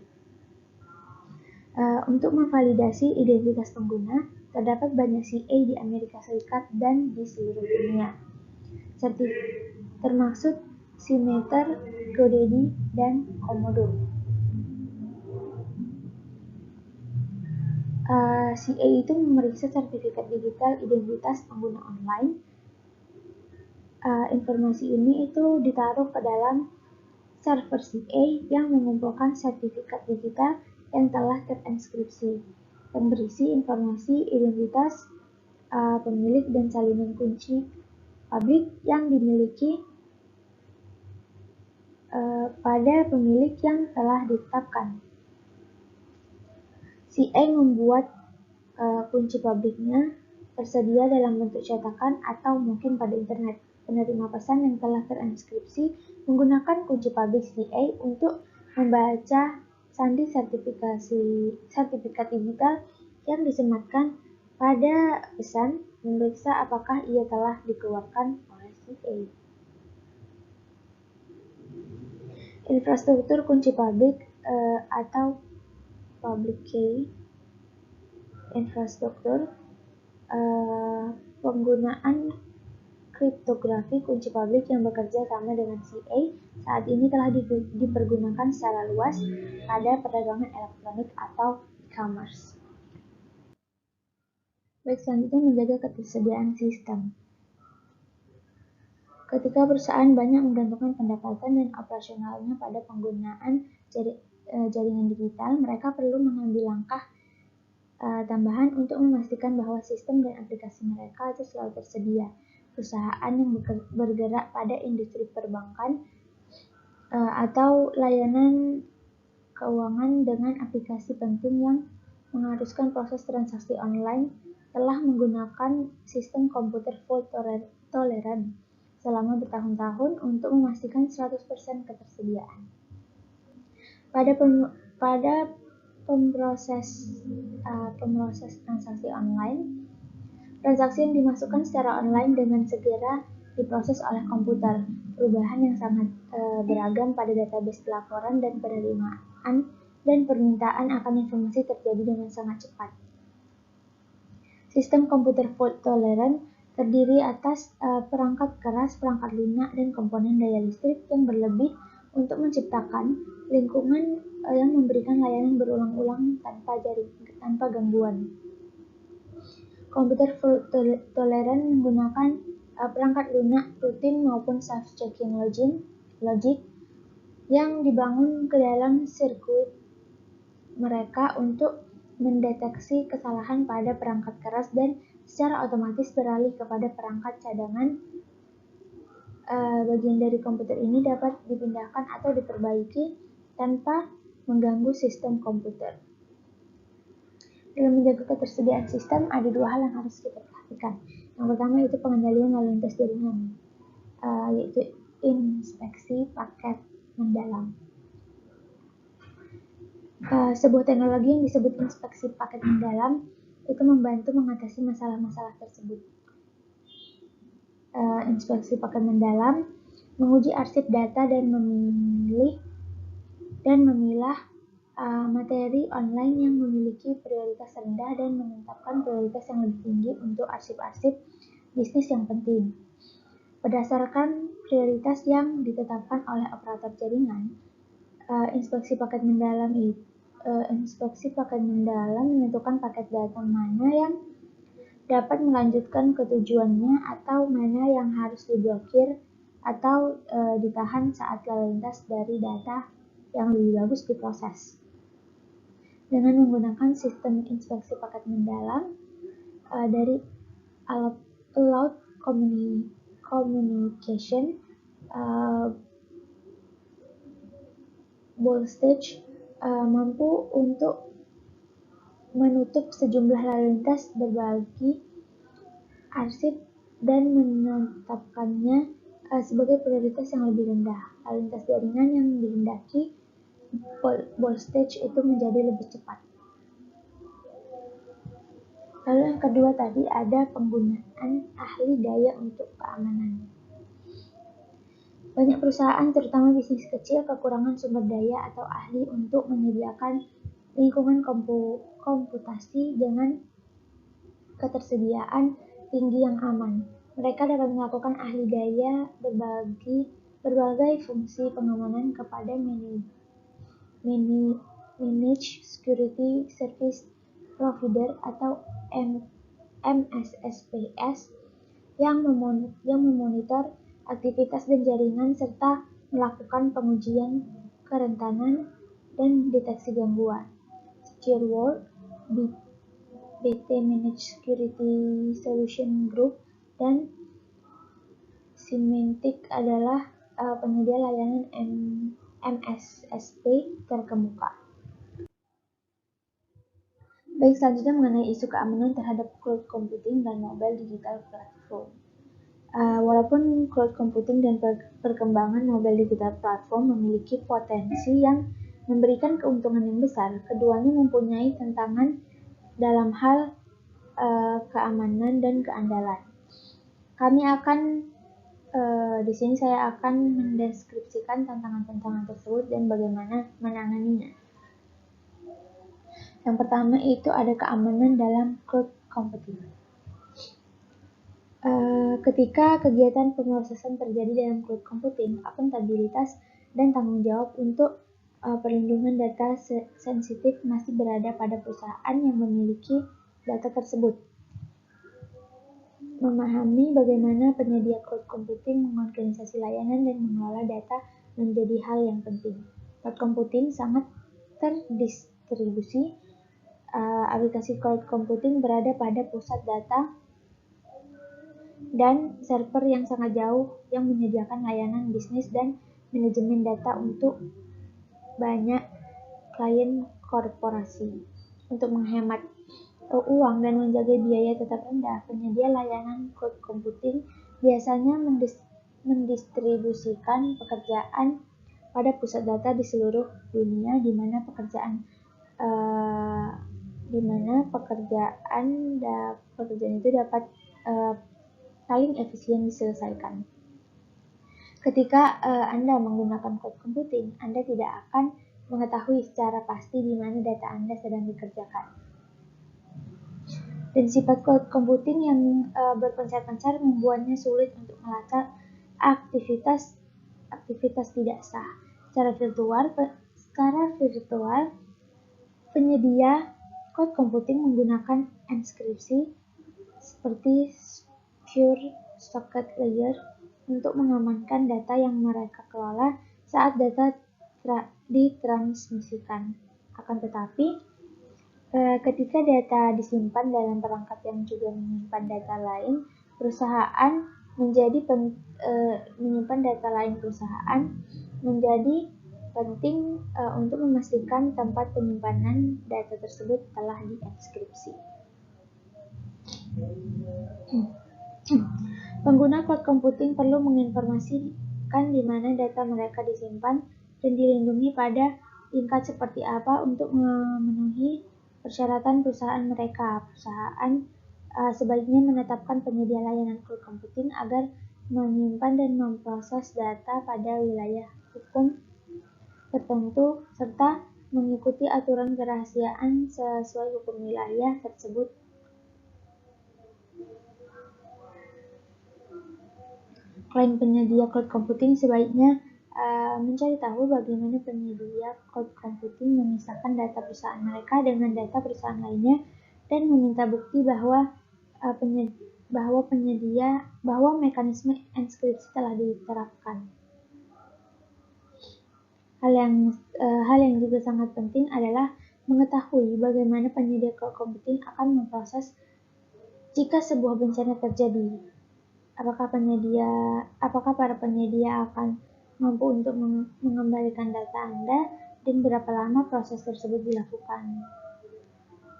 Untuk memvalidasi identitas pengguna, terdapat banyak CA di Amerika Serikat dan di seluruh dunia, termasuk Symeter, GoDaddy, dan Komodo. CA itu memeriksa sertifikat digital identitas pengguna online. Informasi ini itu ditaruh ke dalam server CA yang mengumpulkan sertifikat digital yang telah terinskripsi, yang berisi informasi identitas pemilik dan salinan kunci publik yang dimiliki pada pemilik yang telah ditetapkan. CA membuat kunci publiknya tersedia dalam bentuk cetakan atau mungkin pada internet. Penerima pesan yang telah terinskripsi menggunakan kunci publik CA untuk membaca sandi sertifikat digital yang disematkan pada pesan, memeriksa apakah ia telah dikeluarkan oleh CA. Infrastruktur kunci publik atau public key infrastruktur, penggunaan kriptografi kunci publik yang bekerja sama dengan CA saat ini telah dipergunakan secara luas pada perdagangan elektronik atau e-commerce. Baik, selanjutnya menjaga ketersediaan sistem. Ketika perusahaan banyak menggantungkan pendapatan dan operasionalnya pada penggunaan jaringan digital, mereka perlu mengambil langkah tambahan untuk memastikan bahwa sistem dan aplikasi mereka itu selalu tersedia. Perusahaan yang bergerak pada industri perbankan atau layanan keuangan dengan aplikasi penting yang mengharuskan proses transaksi online telah menggunakan sistem komputer fault tolerant selama bertahun-tahun untuk memastikan 100% ketersediaan. Pada pemroses transaksi online, transaksi yang dimasukkan secara online dengan segera diproses oleh komputer. Perubahan yang sangat beragam pada database pelaporan dan penerimaan dan permintaan akan informasi terjadi dengan sangat cepat. Sistem komputer fault tolerant terdiri atas perangkat keras, perangkat lunak, dan komponen daya listrik yang berlebih untuk menciptakan lingkungan yang memberikan layanan berulang-ulang tanpa gangguan. Komputer fault tolerant menggunakan perangkat lunak rutin maupun self-checking logic yang dibangun ke dalam sirkuit mereka untuk mendeteksi kesalahan pada perangkat keras dan secara otomatis beralih kepada perangkat cadangan. Bagian dari komputer ini dapat dipindahkan atau diperbaiki tanpa mengganggu sistem komputer. Dalam menjaga ketersediaan sistem, ada dua hal yang harus kita perhatikan. Yang pertama itu pengendalian lalu lintas jaringan, yaitu inspeksi paket mendalam. Sebuah teknologi yang disebut inspeksi paket mendalam itu membantu mengatasi masalah-masalah tersebut. Inspeksi paket mendalam menguji arsip data dan memilah materi online yang memiliki prioritas rendah dan menetapkan prioritas yang lebih tinggi untuk arsip-arsip bisnis yang penting. Berdasarkan prioritas yang ditetapkan oleh operator jaringan, inspeksi paket mendalam menentukan paket data mana yang dapat melanjutkan ke tujuannya atau mana yang harus diblokir atau ditahan saat lalu lintas dari data yang lebih bagus diproses. Dengan menggunakan sistem inspeksi paket mendalam dari Allowed Communication, Voltage mampu untuk menutup sejumlah lalu lintas berbagi arsip dan menetapkannya sebagai prioritas yang lebih rendah. Lalu lintas jaringan yang dihendaki voltage itu menjadi lebih cepat. Lalu yang kedua tadi ada penggunaan ahli daya untuk keamanan. Banyak perusahaan, terutama bisnis kecil, kekurangan sumber daya atau ahli untuk menyediakan lingkungan komputasi dengan ketersediaan tinggi yang aman. Mereka dapat melakukan ahli daya berbagai fungsi pengamanan kepada Managed Security Service Provider atau MSSPS yang memonitor aktivitas dan jaringan serta melakukan pengujian kerentanan dan deteksi gangguan. SecureWorld, BT Managed Security Solution Group, dan Symantec adalah penyedia layanan MSSP terkemuka. Baik, selanjutnya mengenai isu keamanan terhadap cloud computing dan mobile digital platform. Walaupun cloud computing dan perkembangan mobile digital platform memiliki potensi yang memberikan keuntungan yang besar, keduanya mempunyai tantangan dalam hal keamanan dan keandalan. Di sini saya akan mendeskripsikan tantangan-tantangan tersebut dan bagaimana menanganinya. Yang pertama itu ada keamanan dalam cloud computing. Ketika kegiatan pemrosesan terjadi dalam cloud computing, akuntabilitas dan tanggung jawab untuk perlindungan data sensitif masih berada pada perusahaan yang memiliki data tersebut. Memahami bagaimana penyedia cloud computing mengorganisasi layanan dan mengelola data menjadi hal yang penting. Cloud computing sangat terdistribusi. Aplikasi cloud computing berada pada pusat data dan server yang sangat jauh yang menyediakan layanan bisnis dan manajemen data untuk banyak klien korporasi. Untuk menghemat uang dan menjaga biaya tetap rendah, penyedia layanan cloud computing biasanya mendistribusikan pekerjaan pada pusat data di seluruh dunia, di mana pekerjaan itu dapat paling efisien diselesaikan. Ketika Anda menggunakan cloud computing, Anda tidak akan mengetahui secara pasti di mana data Anda sedang dikerjakan. Dan sifat cloud computing yang berpencar-pencar membuatnya sulit untuk melacak aktivitas tidak sah. Secara virtual, penyedia cloud computing menggunakan enskripsi seperti Secure Socket Layer untuk mengamankan data yang mereka kelola saat data ditransmisikan. Akan tetapi, ketika data disimpan dalam perangkat yang juga menyimpan data lain perusahaan menjadi penting untuk memastikan tempat penyimpanan data tersebut telah dienkripsi. Pengguna cloud computing perlu menginformasi menentukan di mana data mereka disimpan dan dilindungi pada tingkat seperti apa untuk memenuhi persyaratan perusahaan mereka. Perusahaan sebaiknya menetapkan penyedia layanan cloud computing agar menyimpan dan memproses data pada wilayah hukum tertentu serta mengikuti aturan kerahasiaan sesuai hukum wilayah tersebut. Klien penyedia cloud computing sebaiknya mencari tahu bagaimana penyedia cloud computing memisahkan data perusahaan mereka dengan data perusahaan lainnya dan meminta bukti bahwa mekanisme enkripsi telah diterapkan. Hal yang juga sangat penting adalah mengetahui bagaimana penyedia cloud computing akan memproses jika sebuah bencana terjadi. Apakah para penyedia akan mampu untuk mengembalikan data Anda dan berapa lama proses tersebut dilakukan.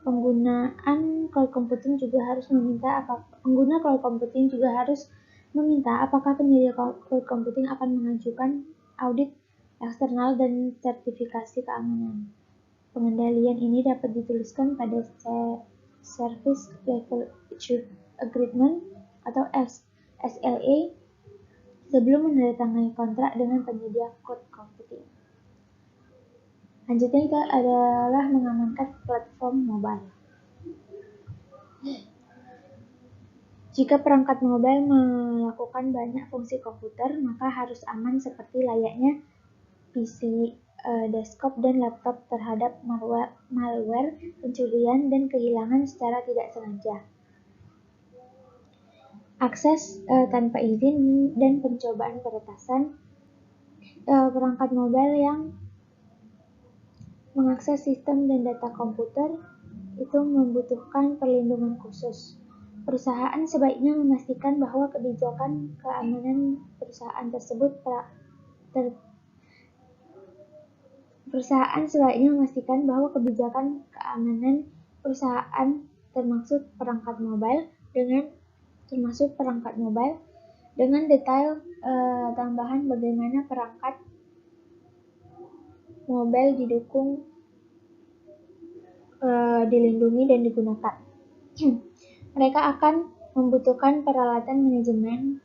Pengguna cloud computing juga harus meminta apakah penyedia cloud computing akan mengajukan audit eksternal dan sertifikasi keamanan. Pengendalian ini dapat dituliskan pada Service Level Assured Agreement atau SLA sebelum menandatangani kontrak dengan penyedia cloud computing. Lanjutnya itu adalah mengamankan platform mobile. Jika perangkat mobile melakukan banyak fungsi komputer, maka harus aman seperti layaknya PC, desktop, dan laptop terhadap malware, pencurian, dan kehilangan secara tidak sengaja. Akses tanpa izin dan pencobaan peretasan. Perangkat mobile yang mengakses sistem dan data komputer itu membutuhkan perlindungan khusus. Perusahaan sebaiknya memastikan bahwa kebijakan keamanan perusahaan termasuk perangkat mobile dengan detail tambahan bagaimana perangkat mobile dilindungi dan digunakan. Mereka akan membutuhkan peralatan manajemen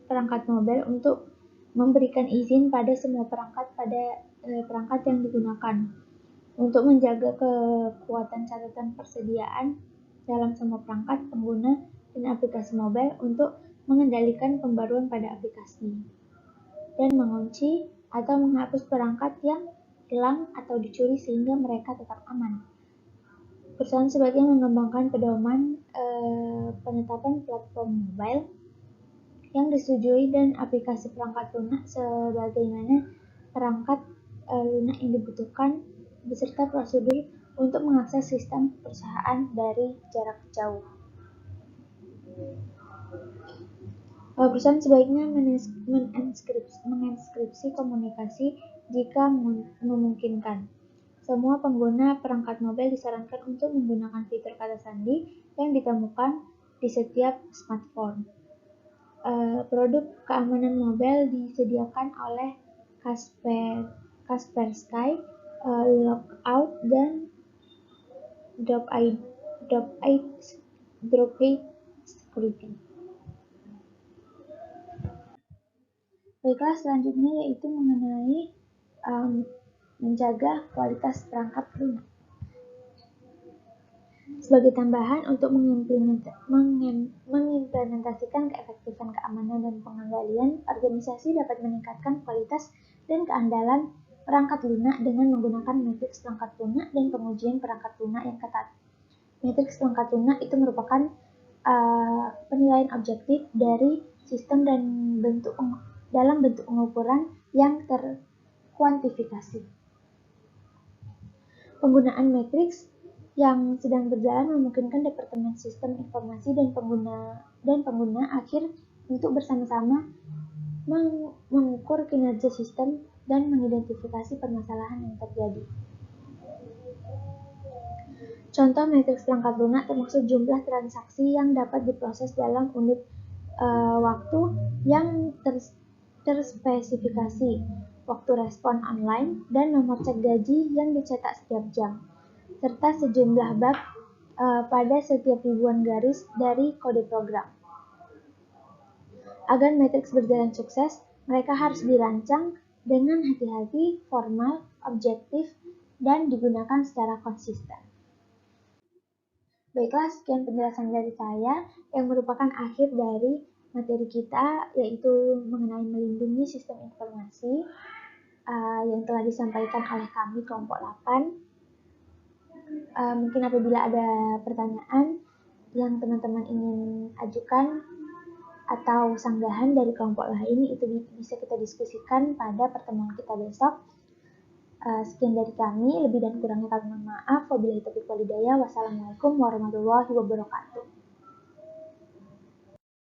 perangkat mobile untuk memberikan izin pada semua perangkat yang digunakan. Untuk menjaga kekuatan catatan persediaan dalam semua perangkat, pengguna, dan aplikasi mobile untuk mengendalikan pembaruan pada aplikasi, dan mengunci atau menghapus perangkat yang hilang atau dicuri sehingga mereka tetap aman. Perusahaan sebaiknya mengembangkan pedoman penetapan platform mobile yang disetujui dan aplikasi perangkat lunak sebagaimana perangkat lunak yang dibutuhkan beserta prosedur untuk mengakses sistem perusahaan dari jarak jauh. Perusahaan sebaiknya menginskripsi komunikasi jika memungkinkan. Semua pengguna perangkat mobile disarankan untuk menggunakan fitur kata sandi yang ditemukan di setiap smartphone. Produk keamanan mobile disediakan oleh Kaspersky, Lookout, dan Drop8 Security. Baiklah, selanjutnya yaitu mengenai menjaga kualitas perangkat lunak. Sebagai tambahan untuk mengimplementasikan keefektifan keamanan dan pengendalian, organisasi dapat meningkatkan kualitas dan keandalan perangkat lunak dengan menggunakan matriks perangkat lunak dan pengujian perangkat lunak yang ketat. Matriks perangkat lunak itu merupakan penilaian objektif dari sistem dan dalam bentuk pengukuran yang terkuantifikasi. Penggunaan matriks yang sedang berjalan memungkinkan Departemen Sistem Informasi dan pengguna akhir untuk bersama-sama mengukur kinerja sistem dan mengidentifikasi permasalahan yang terjadi. Contoh matriks perangkat lunak termasuk jumlah transaksi yang dapat diproses dalam unit waktu yang terspesifikasi, waktu respon online, dan nomor cek gaji yang dicetak setiap jam, serta sejumlah bug pada setiap ribuan garis dari kode program. Agar matriks berjalan sukses, mereka harus dirancang dengan hati-hati, formal, objektif, dan digunakan secara konsisten. Baiklah, sekian penjelasan dari saya yang merupakan akhir dari materi kita, yaitu mengenai melindungi sistem informasi yang telah disampaikan oleh kami kelompok 8. Mungkin apabila ada pertanyaan yang teman-teman ingin ajukan atau sanggahan dari kelompok lain, itu bisa kita diskusikan pada pertemuan kita besok. Sekian dari kami, lebih dan kurangnya kami mohon maaf. Wabillahi taufiq wal hidayah. Wassalamualaikum warahmatullahi wabarakatuh.